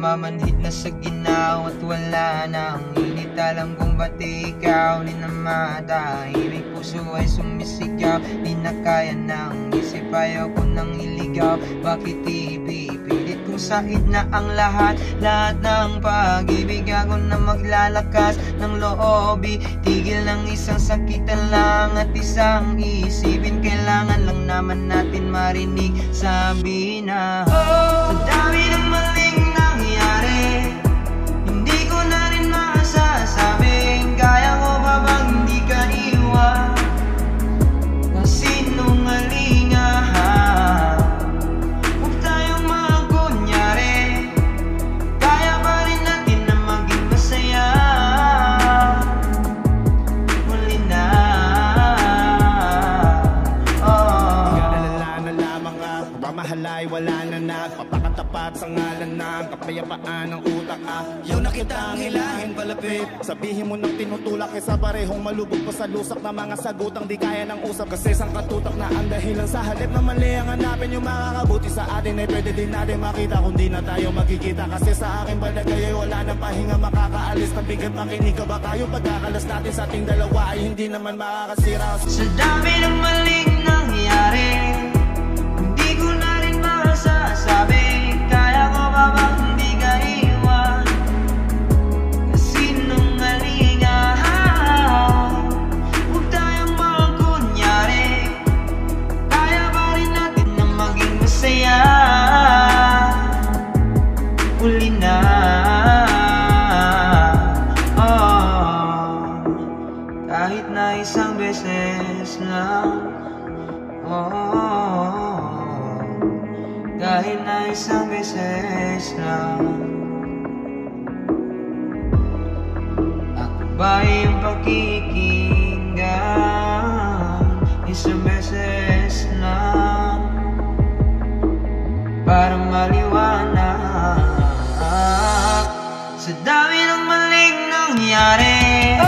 namamanhid na sa ginaw at wala nang init. Alam kong ba't ikaw di na matahimik, puso ay sumisigaw, di na kaya ng isip, ayaw ko nang iligaw. Bakit ipipilit kung sa'id na ang lahat ng pag-ibig? Ako na maglalakas ng loob, tigil ng isang sakitan lang at isang isipin. Kailangan lang naman natin marinig, sabi na sa dami ng maling nangyari, hindi ko na rin masasabing kaya ko ba bang hindi ka iwan ng sinungalingan. Huwag tayong magkunyari, kaya pa rin natin na maging masaya. Muli na, nag-aalala na lamang ang pagmamahalay, wala na nagpapakatapat sa ngalan ng kapayapaan ng utak. Yaw na kitang hilahin palapit, sabihin mo ng tinutulak kaysa parehong malubog pa sa lusak na mga sagutang di kaya ng usap. Kasi sang katutak na ang dahilan sa halip na mali ang hanapin. Yung makakabuti sa atin ay pwede din natin makita kung di na tayo magkikita. Kasi sa akin balagay ay wala ng pahinga makakaalis ng bigat. Makinig ka ba kayo? Pagkakalas natin sa ating dalawa ay hindi naman makakasira. sa dami ng maling nangyari, hindi ko na rin masasabi kaya ko ba bang hindi ka iwan ng sinungalingan. Huwag tayong magkunyari, kaya pa rin natin na maging masaya. Uli na, kahit na isang beses lang, kahit na isang beses lang. Ako ba yung pakikinggan isang beses lang para maliwanag sa dami ng maling nangyari?